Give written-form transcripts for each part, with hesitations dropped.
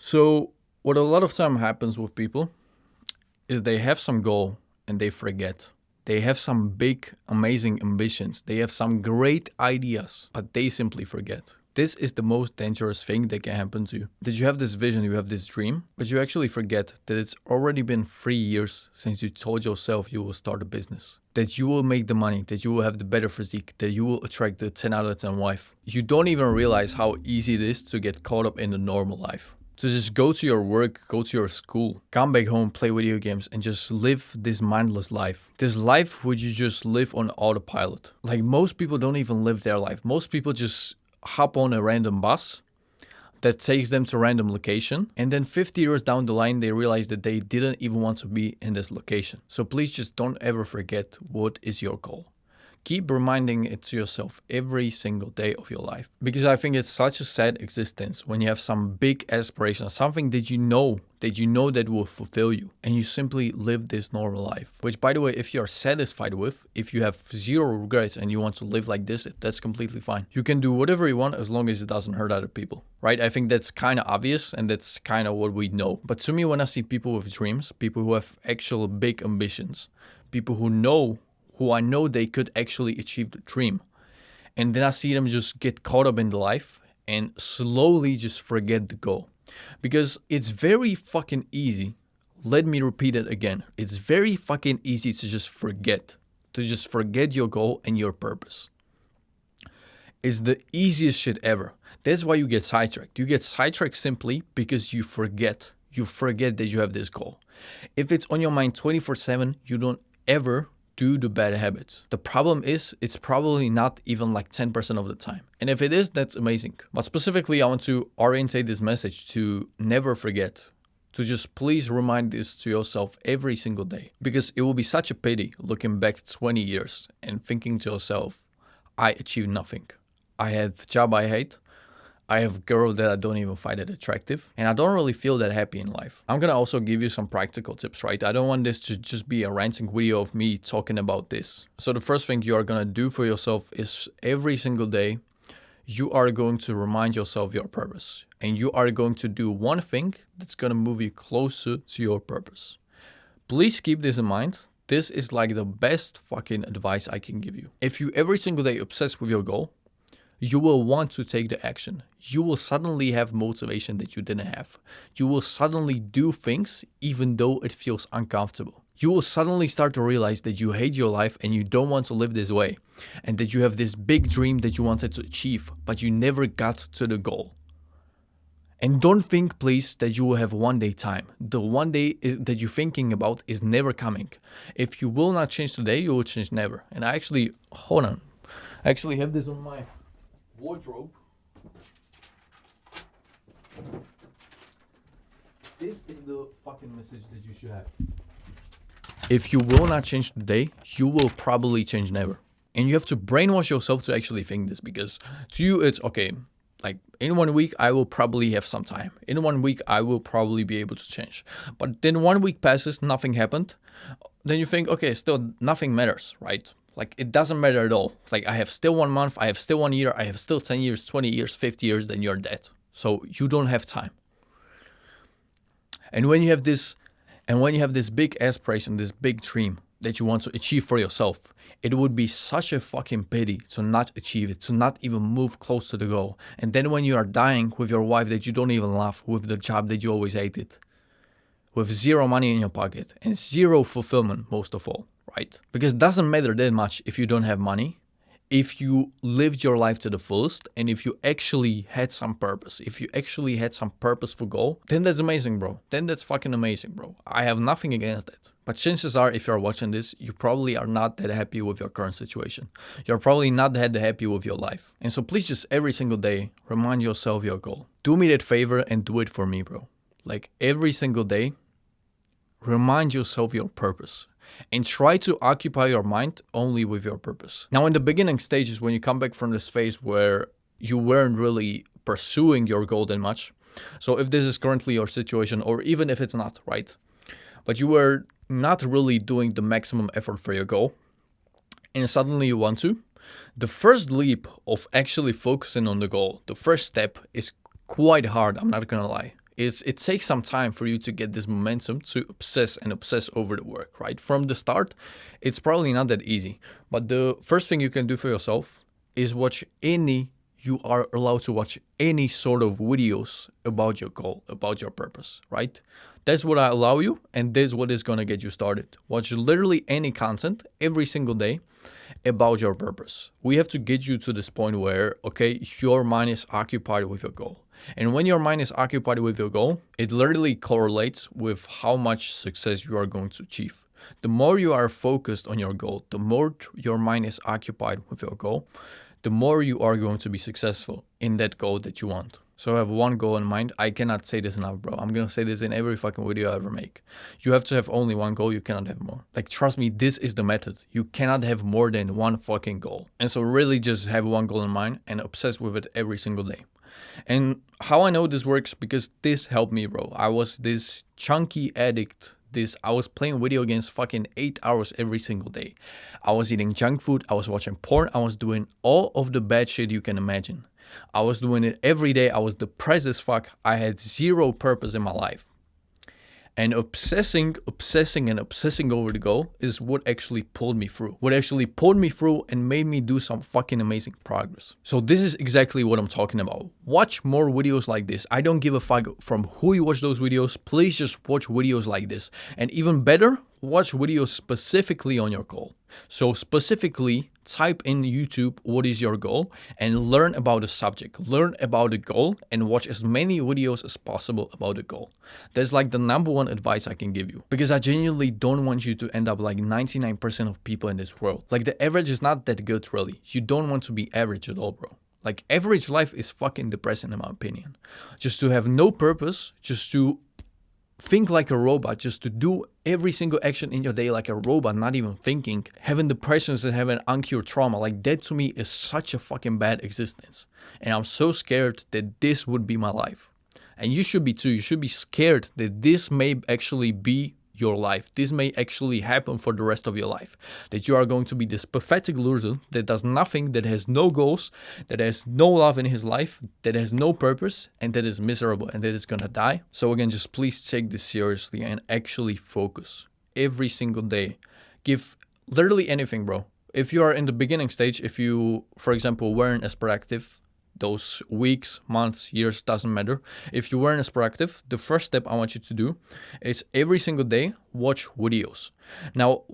So what a lot of time happens with people is they have some goal and they forget. They have some big, amazing ambitions. They have some great ideas, but they simply forget. This is the most dangerous thing that can happen to you. That you have this vision, you have this dream, but you actually forget that it's already been 3 years since you told yourself you will start a business. That you will make the money, that you will have the better physique, that you will attract the 10 out of 10 wife. You don't even realize how easy it is to get caught up in the normal life. To just go to your work, go to your school, come back home, play video games, and just live this mindless life. This life which you just live on autopilot. Like most people don't even live their life. Most people just hop on a random bus that takes them to a random location, and then 50 years down the line they realize that they didn't even want to be in this location. So please just don't ever forget what is your goal. Keep reminding it to yourself every single day of your life. Because I think it's such a sad existence when you have some big aspiration, something that you know that will fulfill you, and you simply live this normal life. Which, by the way, if you're satisfied with, if you have zero regrets and you want to live like this, that's completely fine. You can do whatever you want as long as it doesn't hurt other people, right? I think that's kind of obvious and that's kind of what we know. But to me, when I see people with dreams, people who have actual big ambitions, people who I know they could actually achieve the dream. And then I see them just get caught up in the life and slowly just forget the goal. Because it's very fucking easy. Let me repeat it again. It's very fucking easy to just forget. To just forget your goal and your purpose. It's the easiest shit ever. That's why you get sidetracked. You get sidetracked simply because you forget. You forget that you have this goal. If it's on your mind 24/7, you don't ever do the bad habits. The problem is it's probably not even like 10% of the time. And if it is, that's amazing. But specifically, I want to orientate this message to never forget. To just please remind this to yourself every single day. Because it will be such a pity looking back 20 years and thinking to yourself, I achieved nothing. I had a job I hate. I have a girl that I don't even find that attractive, and I don't really feel that happy in life. I'm gonna also give you some practical tips, right? I don't want this to just be a ranting video of me talking about this. So the first thing you are gonna do for yourself is every single day, you are going to remind yourself your purpose. And you are going to do one thing that's gonna move you closer to your purpose. Please keep this in mind. This is like the best fucking advice I can give you. If you every single day obsess with your goal, you will want to take the action. You will suddenly have motivation that you didn't have. You will suddenly do things even though it feels uncomfortable. You will suddenly start to realize that you hate your life and you don't want to live this way. And that you have this big dream that you wanted to achieve, but you never got to the goal. And don't think, please, that you will have one day time. The one day that you're thinking about is never coming. If you will not change today, you will change never. And I actually have this on my wardrobe. This is the fucking message that you should have. If you will not change today, you will probably change never. And you have to brainwash yourself to actually think this, because to you it's okay. Like in 1 week, I will probably have some time. In 1 week, I will probably be able to change. But then 1 week passes, nothing happened. Then you think, okay, still nothing matters, right? Like it doesn't matter at all. Like I have still 1 month, I have still 1 year, I have still 10 years, 20 years, 50 years, then you're dead. So you don't have time. And when you have this big aspiration, this big dream that you want to achieve for yourself, it would be such a fucking pity to not achieve it, to not even move close to the goal. And then when you are dying with your wife that you don't even love, with the job that you always hated, with zero money in your pocket and zero fulfillment most of all. Right? Because it doesn't matter that much if you don't have money, if you lived your life to the fullest, and if you actually had some purpose, if you actually had some purposeful goal, then that's amazing, bro. Then that's fucking amazing, bro. I have nothing against that. But chances are, if you're watching this, you probably are not that happy with your current situation. You're probably not that happy with your life. And so please just every single day, remind yourself your goal. Do me that favor and do it for me, bro. Like every single day, remind yourself your purpose. And try to occupy your mind only with your purpose. Now, in the beginning stages, when you come back from this phase where you weren't really pursuing your goal that much, so if this is currently your situation, or even if it's not, right? But you were not really doing the maximum effort for your goal, and suddenly you want to, the first leap of actually focusing on the goal, the first step is quite hard, I'm not gonna lie. It takes some time for you to get this momentum to obsess and obsess over the work, right? From the start, it's probably not that easy. But the first thing you can do for yourself is you are allowed to watch any sort of videos about your goal, about your purpose, right? That's what I allow you, and that's what is gonna get you started. Watch literally any content every single day about your purpose. We have to get you to this point where, okay, your mind is occupied with your goal. And when your mind is occupied with your goal, it literally correlates with how much success you are going to achieve. The more you are focused on your goal, the more your mind is occupied with your goal, the more you are going to be successful in that goal that you want. So I have one goal in mind. I cannot say this enough, bro. I'm going to say this in every fucking video I ever make. You have to have only one goal. You cannot have more. Like, trust me, this is the method. You cannot have more than one fucking goal. And so really just have one goal in mind and obsess with it every single day. And how I know this works, because this helped me, bro. I was this chunky addict. I was playing video games fucking 8 hours every single day. I was eating junk food. I was watching porn. I was doing all of the bad shit you can imagine. I was doing it every day. I was depressed as fuck. I had zero purpose in my life. And obsessing over the goal is what actually pulled me through. What actually pulled me through and made me do some fucking amazing progress. So this is exactly what I'm talking about. Watch more videos like this. I don't give a fuck from who you watch those videos. Please just watch videos like this. And even better, watch videos specifically on your goal. So specifically, type in YouTube, what is your goal, and learn about the subject, learn about the goal, and watch as many videos as possible about the goal. That's like the number one advice I can give you, because I genuinely don't want you to end up like 99% of people in this world. Like, the average is not that good, really. You don't want to be average at all, bro. Like, average life is fucking depressing in my opinion. Just to have no purpose, just to think like a robot, just to do every single action in your day like a robot, not even thinking, having depressions and having uncured trauma, like that to me is such a fucking bad existence. And I'm so scared that this would be my life. And you should be too. You should be scared that this may actually be your life. This may actually happen for the rest of your life. That you are going to be this pathetic loser that does nothing, that has no goals, that has no love in his life, that has no purpose, and that is miserable and that is gonna die. So again, just please take this seriously and actually focus every single day. Give literally anything, bro. If you are in the beginning stage, if you, for example, weren't as proactive, those weeks, months, years, doesn't matter. If you weren't as proactive, the first step I want you to do is every single day, watch videos. Now,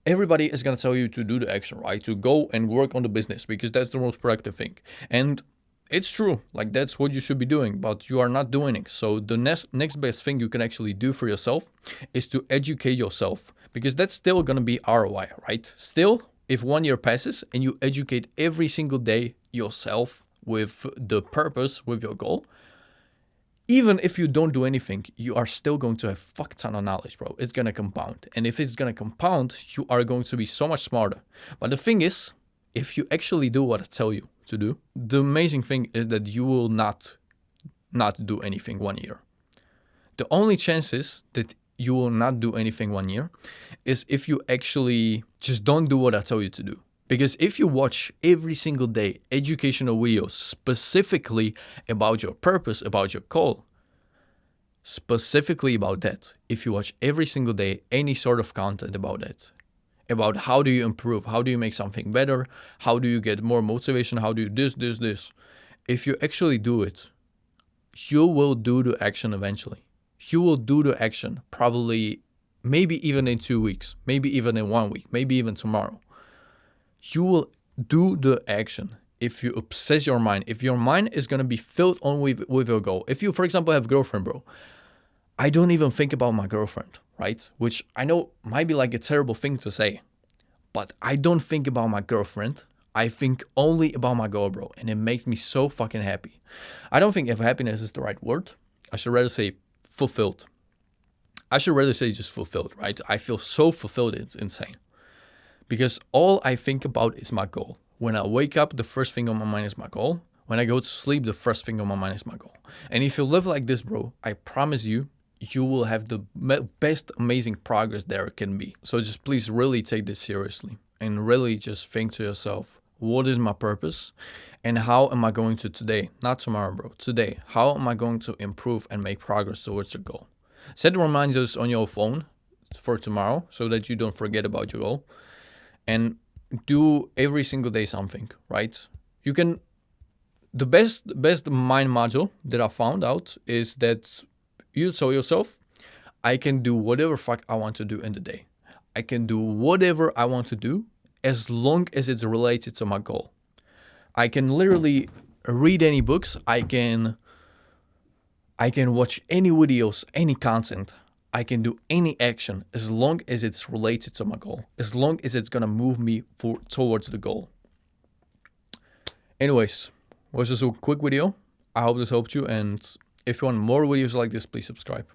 everybody is going to tell you to do the action, right? To go and work on the business, because that's the most proactive thing. And it's true, like that's what you should be doing, but you are not doing it. So the next best thing you can actually do for yourself is to educate yourself, because that's still going to be ROI, right? Still, if 1 year passes and you educate every single day yourself with the purpose, with your goal, even if you don't do anything, you are still going to have a fuck ton of knowledge, bro. It's going to compound. And if it's going to compound, you are going to be so much smarter. But the thing is, if you actually do what I tell you to do, the amazing thing is that you will not do anything 1 year. The only chances that you will not do anything 1 year is if you actually just don't do what I tell you to do. Because if you watch every single day educational videos specifically about your purpose, about your goal, specifically about that, if you watch every single day any sort of content about it, about how do you improve, how do you make something better, how do you get more motivation, how do you this, if you actually do it, you will do the action eventually. You will do the action probably, maybe even in 2 weeks, maybe even in 1 week, maybe even tomorrow. You will do the action if you obsess your mind. If your mind is going to be filled on with your goal. If you, for example, have a girlfriend, bro, I don't even think about my girlfriend, right? Which I know might be like a terrible thing to say, but I don't think about my girlfriend. I think only about my goal, bro, and it makes me so fucking happy. I don't think if happiness is the right word. I should rather say fulfilled. I should rather say just fulfilled, right? I feel so fulfilled, it's insane. Because all I think about is my goal. When I wake up, the first thing on my mind is my goal. When I go to sleep, the first thing on my mind is my goal. And if you live like this, bro, I promise you, you will have the best amazing progress there can be. So just please really take this seriously and really just think to yourself, what is my purpose, and how am I going to today, not tomorrow, bro, today, how am I going to improve and make progress towards your goal? Set reminders on your phone for tomorrow so that you don't forget about your goal, and do every single day something, right? You can, the best mind module that I found out is that you tell yourself, I can do whatever fuck I want to do in the day. I can do whatever I want to do as long as it's related to my goal. I can literally read any books. I can watch any videos, any content. I can do any action as long as it's related to my goal, as long as it's gonna move me towards the goal. Anyways, was just a quick video. I hope this helped you, and if you want more videos like this, please subscribe.